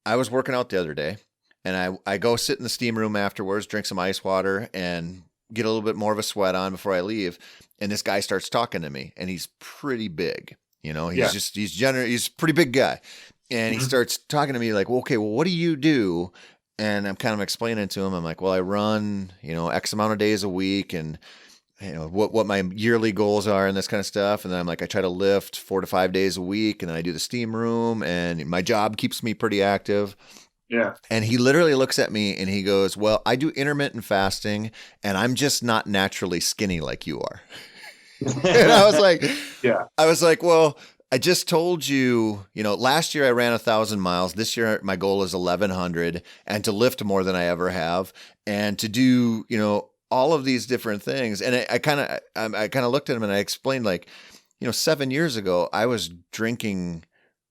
I was working out the other day, and I go sit in the steam room afterwards, drink some ice water, and get a little bit more of a sweat on before I leave. And this guy starts talking to me, and he's pretty big. Yeah. He's a pretty big guy. And he Mhm. starts talking to me like, well, okay, well, what do you do? And I'm kind of explaining to him, I'm like, well, I run, X amount of days a week, and what my yearly goals are and this kind of stuff. And then I'm like, I try to lift 4 to 5 days a week, and then I do the steam room, and my job keeps me pretty active. Yeah. And he literally looks at me and he goes, well, I do intermittent fasting, and I'm just not naturally skinny like you are. And Yeah. I was like, well, I just told you, last year I ran 1,000 miles. This year my goal is 1,100, and to lift more than I ever have, and to do, all of these different things. And I kind of looked at him and I explained, like, 7 years ago I was drinking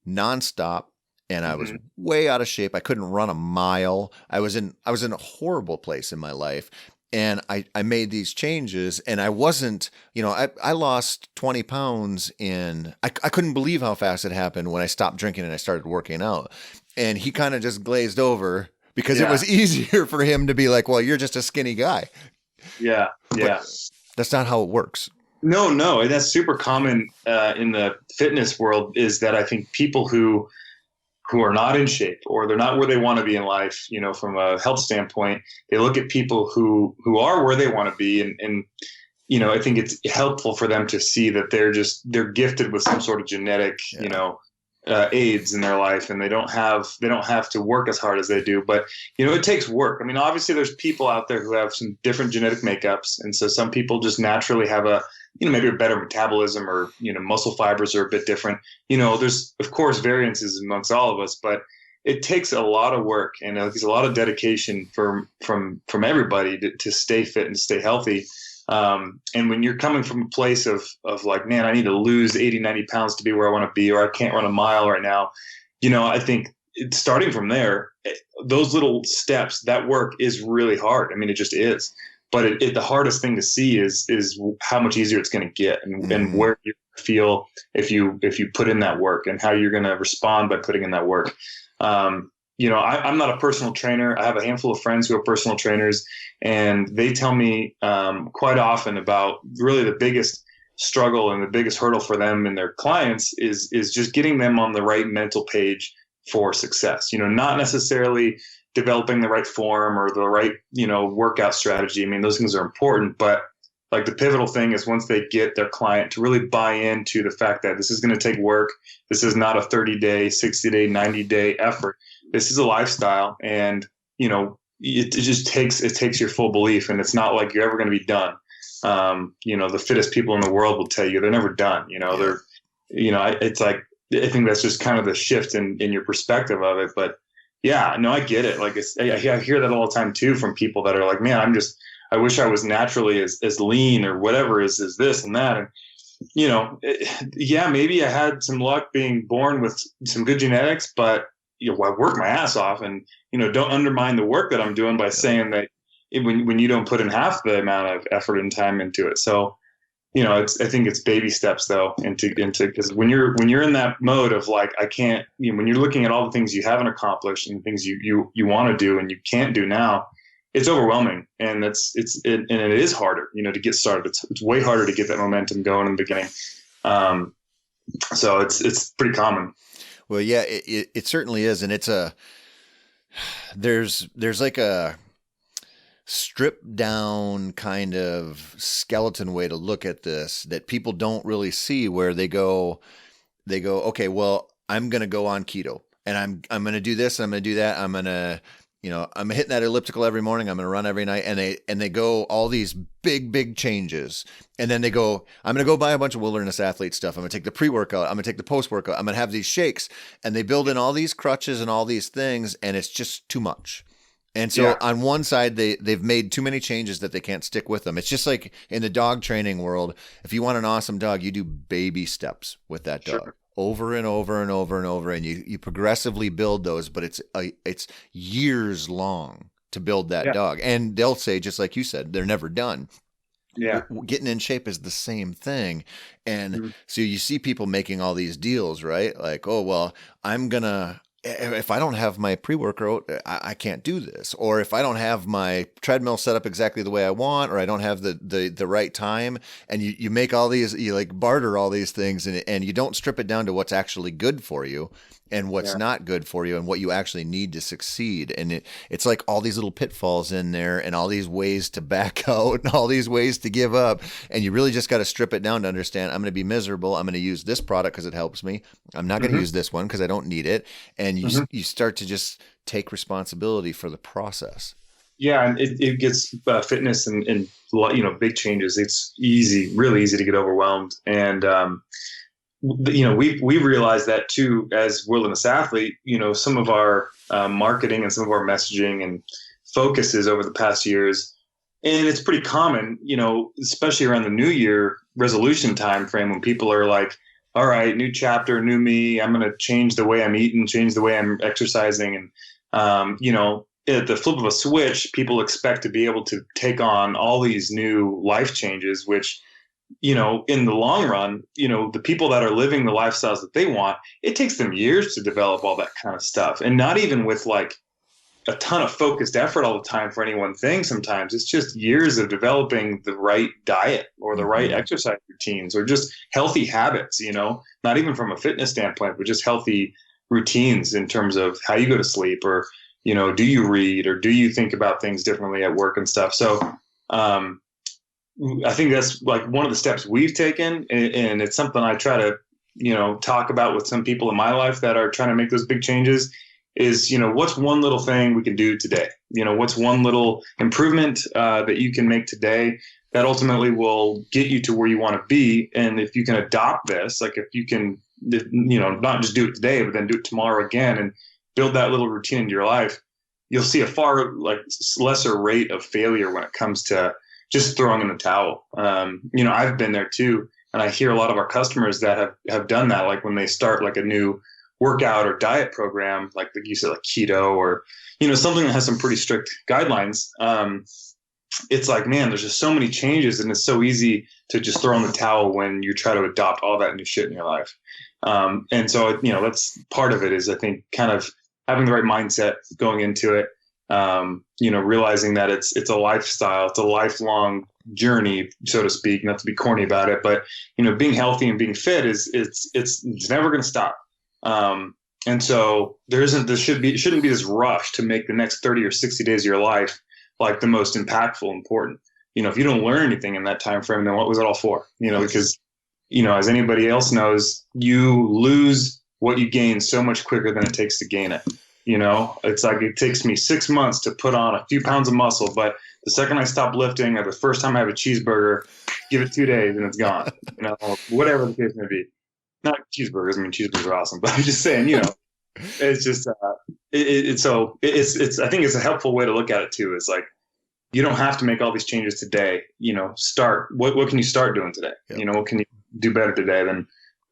nonstop, and I was Hmm. way out of shape. I couldn't run a mile. I was in a horrible place in my life. And I made these changes, and I wasn't, I lost 20 pounds I couldn't believe how fast it happened when I stopped drinking and I started working out. And he kind of just glazed over because it Yeah. was easier for him to be like, well, you're just a skinny guy. Yeah. But Yeah. that's not how it works. No, no, and that's super common in the fitness world. Is that I think people who are not in shape or they're not where they want to be in life, from a health standpoint, they look at people who are where they want to be, and I think it's helpful for them to see that they're gifted with some sort of genetic, Yeah. aids in their life, and they don't have to work as hard as they do. But it takes work. I mean, obviously, there's people out there who have some different genetic makeups, and so some people just naturally have a maybe a better metabolism, or muscle fibers are a bit different. There's of course variances amongst all of us, but it takes a lot of work, and there's a lot of dedication from everybody to stay fit and stay healthy. And when you're coming from a place of like, man, I need to lose 80, 90 pounds to be where I want to be, or I can't run a mile right now, I think starting from there, those little steps, that work is really hard. I mean, it just is. But the hardest thing to see is how much easier it's going to get, and Hmm. where you feel if you put in that work, and how you're going to respond by putting in that work. I'm not a personal trainer. I have a handful of friends who are personal trainers, and they tell me quite often about really the biggest struggle and the biggest hurdle for them and their clients is just getting them on the right mental page for success. Not necessarily developing the right form or the right workout strategy. I mean, those things are important, but like the pivotal thing is once they get their client to really buy into the fact that this is going to take work. This is not a 30-day, 60-day, 90-day effort. This is a lifestyle, and it just takes your full belief, and it's not like you're ever going to be done. The fittest people in the world will tell you they're never done. Yeah. They're it's like, I think that's just kind of the shift in your perspective of it. But yeah, no, I get it. Like I hear that all the time too from people that are like, man, I wish I was naturally as lean or whatever as this and that. And yeah, maybe I had some luck being born with some good genetics, but I work my ass off, and don't undermine the work that I'm doing by Yeah. saying that when you don't put in half the amount of effort and time into it. So I think it's baby steps though, into because when you're in that mode of like, I can't, when you're looking at all the things you haven't accomplished and things you want to do and you can't do now, it's overwhelming, and and it is harder, to get started. It's way harder to get that momentum going in the beginning. Um, so it's pretty common. Well, yeah, it certainly is. And there's like a stripped down kind of skeleton way to look at this that people don't really see, where they go, okay, well, I'm going to go on keto, and I'm going to do this and I'm going to do that. I'm hitting that elliptical every morning. I'm going to run every night. And they go all these big changes. And then they go, I'm going to go buy a bunch of wilderness athlete stuff. I'm going to take the pre-workout. I'm going to take the post-workout. I'm going to have these shakes, and they build in all these crutches and all these things. And it's just too much. And so Yeah, on one side, they've made too many changes that they can't stick with them. It's just like in the dog training world. If you want an awesome dog, you do baby steps with that dog sure. over and over and over and over, and you progressively build those. But it's years long to build that Yeah, dog. And they'll say, just like you said, they're never done. yeah. Getting in shape is the same thing. And Mhm. so you see people making all these deals, right? Like, oh, well, I'm gonna if I don't have my pre-workout, I can't do this. Or if I don't have my treadmill set up exactly the way I want, or I don't have the right time, and you make all these, you like barter all these things, and you don't strip it down to what's actually good for you and what's Yeah. not good for you and what you actually need to succeed. And it's like all these little pitfalls in there and all these ways to back out and all these ways to give up. And you really just got to strip it down to understand I'm going to be miserable. I'm going to use this product because it helps me. I'm not going to Hmm. use this one because I don't need it. And Hmm. you start to just take responsibility for the process. Yeah, and it gets fitness and big changes. It's really easy to get overwhelmed, and we realized that too as wilderness athlete. Some of our marketing and some of our messaging and focuses over the past years, and it's pretty common, especially around the New Year resolution time frame when people are like, "All right, new chapter, new me. I'm going to change the way I'm eating, change the way I'm exercising," and at the flip of a switch, people expect to be able to take on all these new life changes, which in the long run, the people that are living the lifestyles that they want, it takes them years to develop all that kind of stuff. And not even with like a ton of focused effort all the time for any one thing. Sometimes it's just years of developing the right diet or the right Mm-hmm. exercise routines or just healthy habits, not even from a fitness standpoint, but just healthy routines in terms of how you go to sleep or, do you read or do you think about things differently at work and stuff. So, I think that's like one of the steps we've taken, and it's something I try to, talk about with some people in my life that are trying to make those big changes. Is what's one little thing we can do today? What's one little improvement that you can make today that ultimately will get you to where you want to be. And if you can adopt this, like if you can, not just do it today, but then do it tomorrow again, and build that little routine into your life, you'll see a far like lesser rate of failure when it comes to just throwing in the towel. I've been there too. And I hear a lot of our customers that have done that. Like when they start like a new workout or diet program, like you said, like keto or, something that has some pretty strict guidelines. It's like, man, there's just so many changes and it's so easy to just throw in the towel when you try to adopt all that new shit in your life. And so, that's part of it is I think kind of having the right mindset going into it. Realizing that it's a lifestyle, it's a lifelong journey, so to speak, not to be corny about it, but, being healthy and being fit it's never going to stop. And so there shouldn't be this rush to make the next 30 or 60 days of your life like the most impactful, important. If you don't learn anything in that time frame, then what was it all for? Because, as anybody else knows, you lose what you gain so much quicker than it takes to gain it. It's like it takes me 6 months to put on a few pounds of muscle, but the second I stop lifting or the first time I have a cheeseburger, give it 2 days and it's gone, whatever the case may be. Not cheeseburgers. I mean, cheeseburgers are awesome, but I'm just saying, it's just, I think it's a helpful way to look at it too. Is like, you don't have to make all these changes today, start, what can you start doing today? Yep. What can you do better today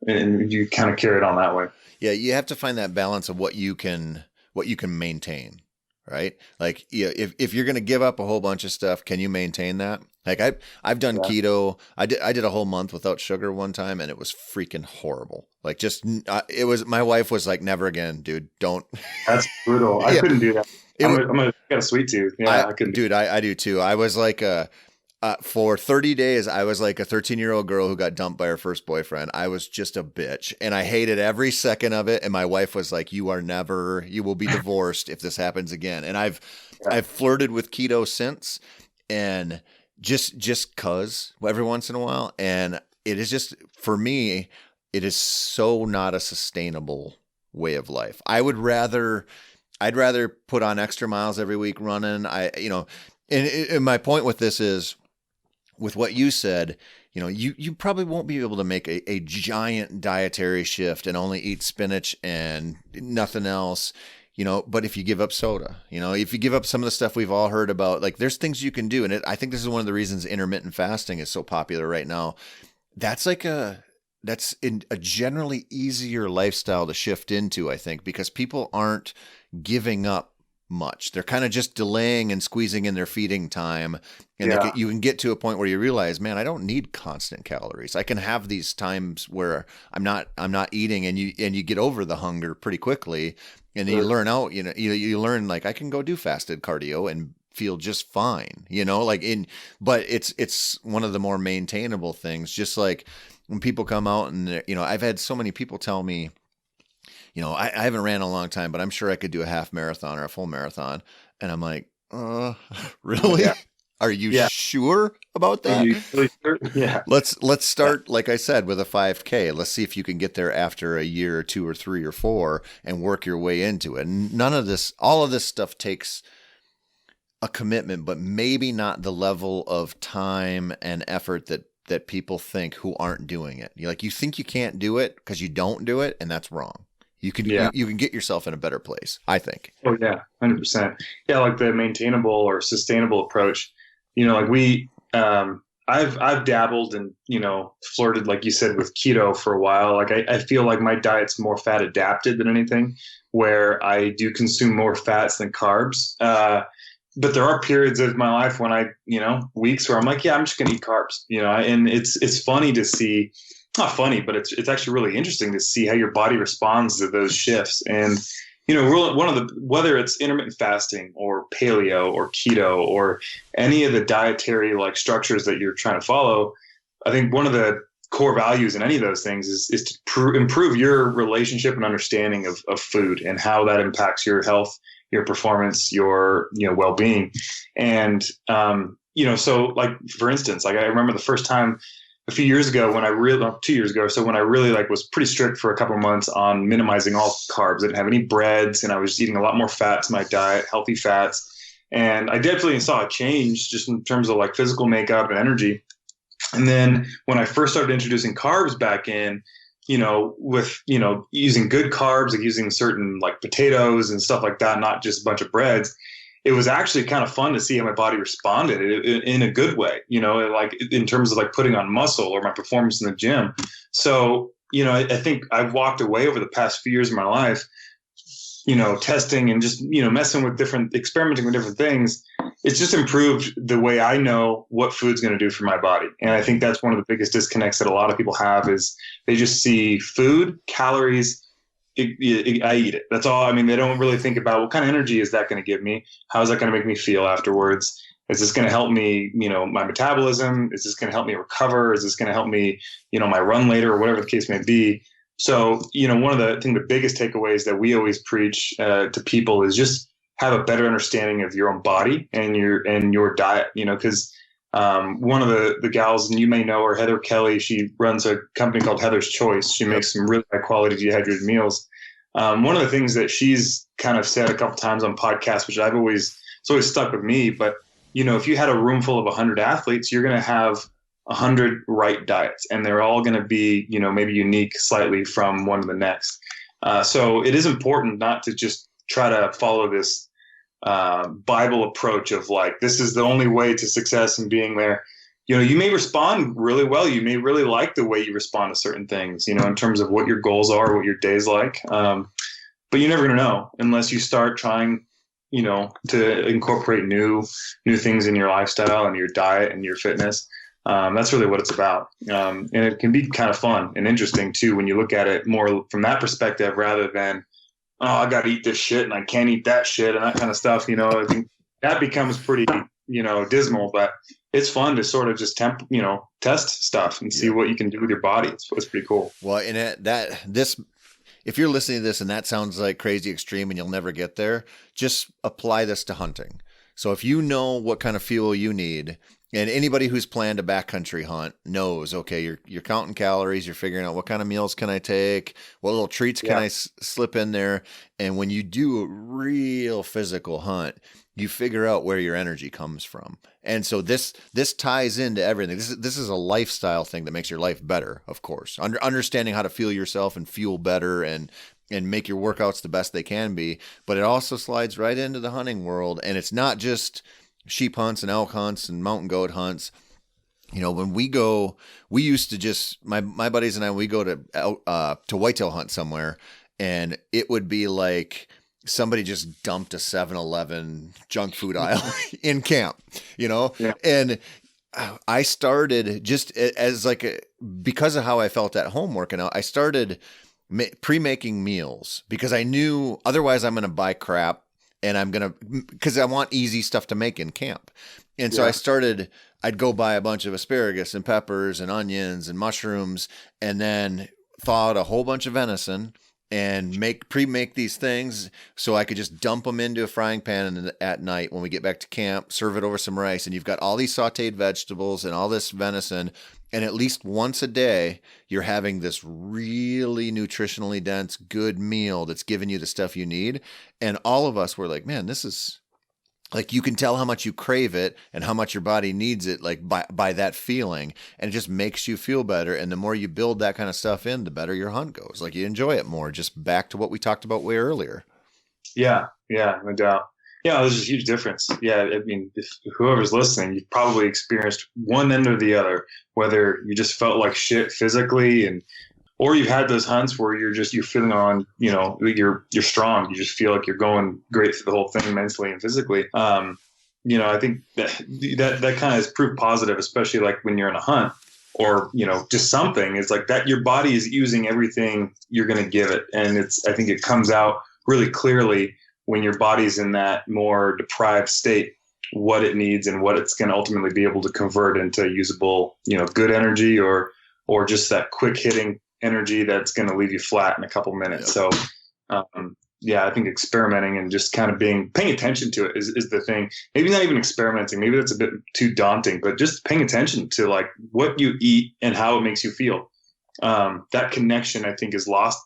and you kind of carry it on that way. Yeah. You have to find that balance of what you can maintain, right? Like, if you're going to give up a whole bunch of stuff, can you maintain that? Like I've done keto. I did a whole month without sugar one time, and it was freaking horrible. Like it was. My wife was like, "Never again, dude. Don't." That's brutal. I couldn't do that. I got a sweet tooth. Yeah, I couldn't. Dude, I do too. I was like for 30 days, I was like a 13-year-old girl who got dumped by her first boyfriend. I was just a bitch, and I hated every second of it. And my wife was like, you will be divorced if this happens again. And I've flirted with keto since, and just cause every once in a while. And it is just, for me, it is so not a sustainable way of life. I'd rather put on extra miles every week running. And my point with this is, with what you said, you probably won't be able to make a giant dietary shift and only eat spinach and nothing else, but if you give up soda, if you give up some of the stuff we've all heard about, like there's things you can do. And I think this is one of the reasons intermittent fasting is so popular right now. That's a generally easier lifestyle to shift into, I think, because people aren't giving up much. They're kind of just delaying and squeezing in their feeding time. And Yeah. you can get to a point where you realize, man, I don't need constant calories. I can have these times where I'm not eating, and you get over the hunger pretty quickly. And then you learn out, you learn like I can go do fasted cardio and feel just fine, but it's one of the more maintainable things. Just like when people come out and, I've had so many people tell me, I haven't ran a long time, but I'm sure I could do a half marathon or a full marathon. And I'm like, really? Yeah. Are you Yeah. sure about Are that? you really sure? Yeah. Let's start, like I said, with a 5K. Let's see if you can get there after a year or 2 or 3 or 4 and work your way into it. And all of this stuff takes a commitment, but maybe not the level of time and effort that people think who aren't doing it. You think you can't do it because you don't do it, and that's wrong. You can get yourself in a better place, I think. Oh yeah, 100%. Yeah, like the maintainable or sustainable approach. I've dabbled and flirted, like you said, with keto for a while. Like I feel like my diet's more fat adapted than anything, where I do consume more fats than carbs. But there are periods of my life when weeks where I'm like, yeah, I'm just gonna eat carbs. And it's funny to see. Not funny, but it's actually really interesting to see how your body responds to those shifts. And whether it's intermittent fasting or paleo or keto or any of the dietary like structures that you're trying to follow, I think one of the core values in any of those things is to improve your relationship and understanding of food and how that impacts your health, your performance, your well-being. And so like for instance, like I remember the first time a few years ago when 2 years ago or so, when I really like was pretty strict for a couple of months on minimizing all carbs. I didn't have any breads, and I was eating a lot more fats in my diet, healthy fats. And I definitely saw a change just in terms of like physical makeup and energy. And then when I first started introducing carbs back in, with, using good carbs, like using certain like potatoes and stuff like that, not just a bunch of breads, it was actually kind of fun to see how my body responded in a good way, like in terms of like putting on muscle or my performance in the gym. So, I think I've walked away over the past few years of my life, testing and just, experimenting with different things. It's just improved the way I know what food's going to do for my body. And I think that's one of the biggest disconnects that a lot of people have is they just see food, calories, I eat it. That's all. I mean, they don't really think about what kind of energy is that going to give me? How is that going to make me feel afterwards? Is this going to help me, my metabolism? Is this going to help me recover? Is this going to help me, my run later or whatever the case may be? So, one of the biggest takeaways that we always preach to people is just have a better understanding of your own body and your diet, because one of the gals, and you may know her, Heather Kelly, she runs a company called Heather's Choice. She makes some really high quality dehydrated meals. One of the things that she's kind of said a couple times on podcasts, which it's always stuck with me, but if you had a room full of 100 athletes, you're going to have 100 right diets, and they're all going to be, maybe unique slightly from one to the next. So it is important not to just try to follow this Bible approach of like, this is the only way to success and being there. You may respond really well. You may really like the way you respond to certain things, in terms of what your goals are, what your day's like. But you're never going to know unless you start trying, to incorporate new things in your lifestyle and your diet and your fitness. That's really what it's about. And it can be kind of fun and interesting too, when you look at it more from that perspective, rather than, oh, I got to eat this shit and I can't eat that shit and that kind of stuff. I think that becomes pretty, dismal, but it's fun to sort of just test stuff and see what you can do with your body. It's pretty cool. Well, and if you're listening to this and that sounds like crazy extreme and you'll never get there, just apply this to hunting. So if you know what kind of fuel you need, and anybody who's planned a backcountry hunt knows, okay, you're counting calories, you're figuring out what kind of meals can I take, what little treats can I slip in there. And when you do a real physical hunt, you figure out where your energy comes from. And so this ties into everything. This is a lifestyle thing that makes your life better, of course. Understanding how to fuel yourself and fuel better and make your workouts the best they can be. But it also slides right into the hunting world. And it's not just sheep hunts and elk hunts and mountain goat hunts. When we go, we used to just, my buddies and I, we go to whitetail hunt somewhere, and it would be like somebody just dumped a 7-Eleven junk food aisle in camp, Yeah. and I started just as like because of how I felt at home working out, I started pre-making meals because I knew otherwise I'm going to buy crap and because I want easy stuff to make in camp. And so Yeah. I'd go buy a bunch of asparagus and peppers and onions and mushrooms and then thaw out a whole bunch of venison and pre-make these things so I could just dump them into a frying pan at night when we get back to camp, serve it over some rice, and you've got all these sautéed vegetables and all this venison, and at least once a day you're having this really nutritionally dense, good meal that's giving you the stuff you need. And all of us were like, man, this is like, you can tell how much you crave it and how much your body needs it, like by that feeling. And it just makes you feel better. And the more you build that kind of stuff in, the better your hunt goes. Like, you enjoy it more, just back to what we talked about way earlier. Yeah. Yeah. No doubt. Yeah. There's a huge difference. Yeah. I mean, if whoever's listening, you've probably experienced one end or the other, whether you just felt like shit physically or you've had those hunts where you're feeling on, you're strong. You just feel like you're going great through the whole thing mentally and physically. I think that kind of is proof positive, especially like when you're in a hunt or, just something. It's like that your body is using everything you're going to give it. And I think it comes out really clearly when your body's in that more deprived state, what it needs and what it's going to ultimately be able to convert into usable, good energy or just that quick hitting energy that's going to leave you flat in a couple minutes. Yep. So, I think experimenting and just kind of paying attention to it is the thing. Maybe not even experimenting. Maybe that's a bit too daunting, but just paying attention to like what you eat and how it makes you feel. That connection, I think, is lost,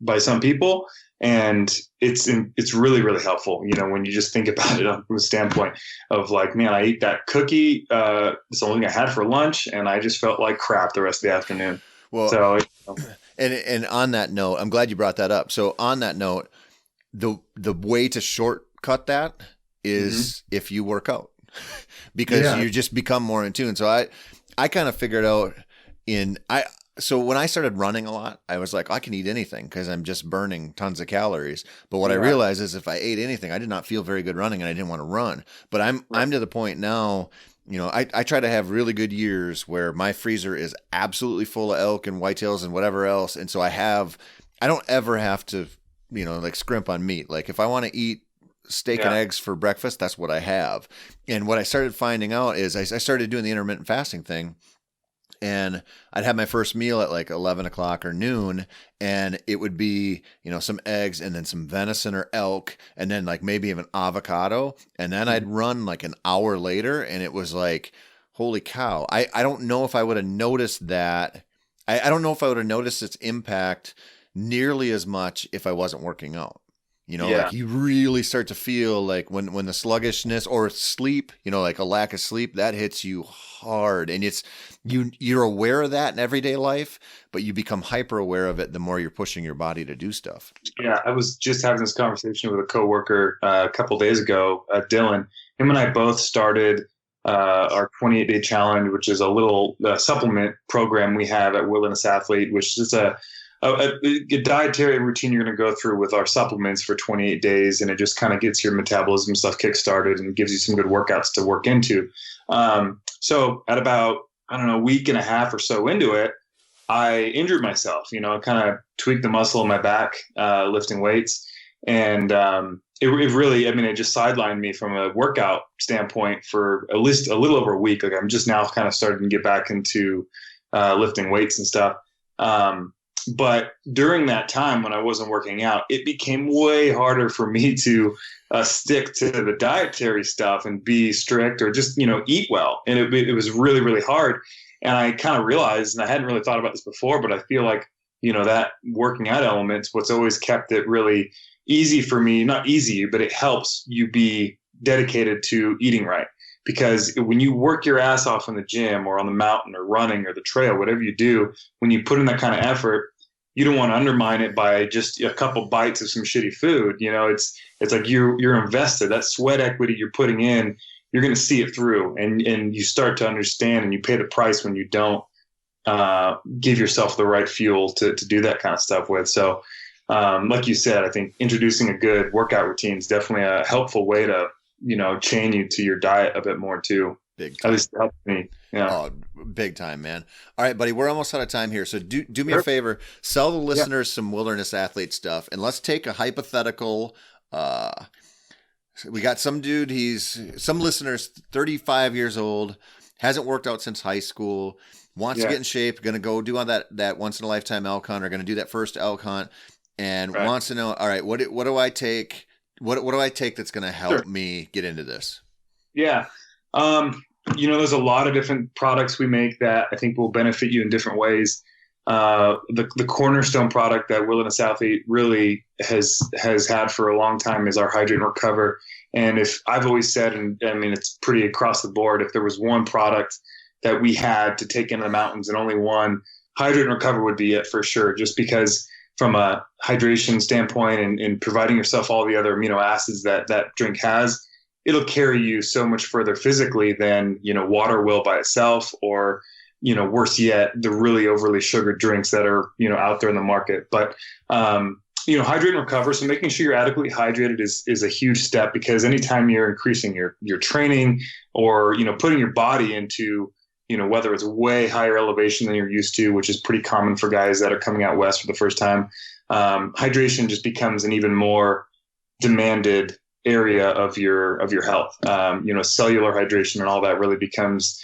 by some people. And it's really, really helpful, when you just think about it from a standpoint of like, man, I ate that cookie. It's the only thing I had for lunch and I just felt like crap the rest of the afternoon. Well, so, and on that note, I'm glad you brought that up. So on that note, the way to shortcut that is if you work out, because you just become more in tune. So I kind of figured out so when I started running a lot, I was like, I can eat anything because I'm just burning tons of calories. But what I realized is if I ate anything, I did not feel very good running and I didn't want to run. But I'm to the point now, I try to have really good years where my freezer is absolutely full of elk and whitetails and whatever else. And so I don't ever have to, like scrimp on meat. Like if I want to eat steak and eggs for breakfast, that's what I have. And what I started finding out is I started doing the intermittent fasting thing. And I'd have my first meal at like 11 o'clock or noon, and it would be, some eggs and then some venison or elk, and then like maybe even avocado. And then I'd run like an hour later, and it was like, holy cow. I don't know if I would have noticed that. I don't know if I would have noticed its impact nearly as much if I wasn't working out. Like you really start to feel like when the sluggishness or sleep, like a lack of sleep, that hits you hard. And you're aware of that in everyday life, but you become hyper aware of it the more you're pushing your body to do stuff. Yeah, I was just having this conversation with a coworker a couple days ago, Dylan. Him and I both started our 28-day challenge, which is a little supplement program we have at Wilderness Athlete, which is a dietary routine you're going to go through with our supplements for 28 days. And it just kind of gets your metabolism stuff kickstarted and gives you some good workouts to work into. So at about, a week and a half or so into it, I injured myself, I kind of tweaked the muscle in my back, lifting weights. And it really, it just sidelined me from a workout standpoint for at least a little over a week. Like I'm just now kind of starting to get back into lifting weights and stuff. But during that time when I wasn't working out, it became way harder for me to stick to the dietary stuff and be strict or just, eat well. And it was really, really hard. And I kind of realized, and I hadn't really thought about this before, but I feel like, that working out element's what's always kept it really easy for me. Not easy, but it helps you be dedicated to eating right. Because when you work your ass off in the gym or on the mountain or running or the trail, whatever you do, when you put in that kind of effort, you don't want to undermine it by just a couple bites of some shitty food. It's like you're invested. That sweat equity you're putting in, you're going to see it through, and you start to understand, and you pay the price when you don't give yourself the right fuel to do that kind of stuff with. So like you said, I think introducing a good workout routine is definitely a helpful way to, chain you to your diet a bit more too. Big At time. least it helps me. Yeah. Oh, big time, man. All right, buddy, we're almost out of time here. So do me a Sure. favor, sell the Yeah. listeners some wilderness athlete stuff, and let's take a hypothetical. We got some dude, he's some listeners, 35 years old, hasn't worked out since high school, wants to Yeah. get in shape, going to go do on that once in a lifetime elk hunt, or going to do that first elk hunt, and Right. wants to know, all right, what do I take? What do I take that's going to Sure. help me get into this? Yeah. There's a lot of different products we make that I think will benefit you in different ways. The cornerstone product that Wilderness Athlete really has had for a long time is our Hydrate and Recover. And if I've always said, and I mean, it's pretty across the board, if there was one product that we had to take into the mountains and only one, Hydrate and Recover would be it for sure. Just because from a hydration standpoint and providing yourself all the other amino acids that drink has, it'll carry you so much further physically than, water will by itself, or, worse yet, the really overly sugared drinks that are, out there in the market. But, hydrate and recover. So making sure you're adequately hydrated is a huge step, because anytime you're increasing your training or, putting your body into, whether it's way higher elevation than you're used to, which is pretty common for guys that are coming out west for the first time, hydration just becomes an even more demanded area of your health. Cellular hydration and all that really becomes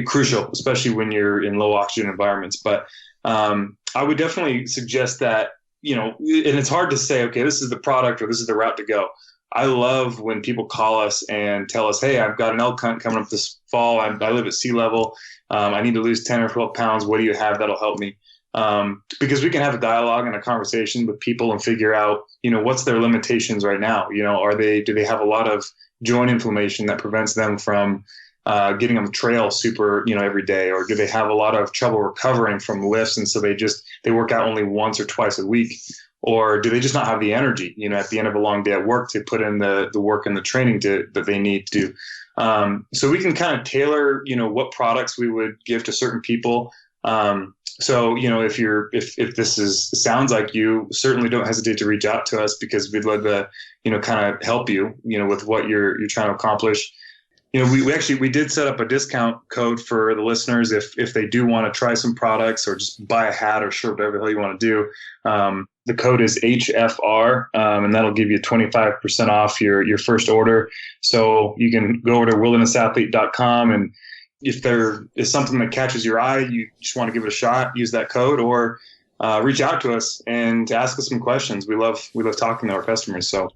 crucial, especially when you're in low oxygen environments. But I would definitely suggest that, and it's hard to say, okay, this is the product or this is the route to go. I love when people call us and tell us, hey, I've got an elk hunt coming up this fall. I live at sea level. I need to lose 10 or 12 pounds. What do you have that'll help me? Because we can have a dialogue and a conversation with people and figure out, what's their limitations right now? Do they have a lot of joint inflammation that prevents them from getting on the trail super, every day? Or do they have a lot of trouble recovering from lifts, and so they work out only once or twice a week? Or do they just not have the energy, at the end of a long day at work to put in the work and the training that they need to? So we can kind of tailor, what products we would give to certain people. So, if this sounds like you, certainly don't hesitate to reach out to us, because we'd love to, kind of help you, with what you're trying to accomplish. We did set up a discount code for the listeners if they do want to try some products or just buy a hat or shirt, whatever the hell you want to do. The code is HFR, and that'll give you 25% off your first order. So you can go over to wildernessathlete.com, and if there is something that catches your eye, you just want to give it a shot, use that code, or reach out to us and ask us some questions. We love talking to our customers. So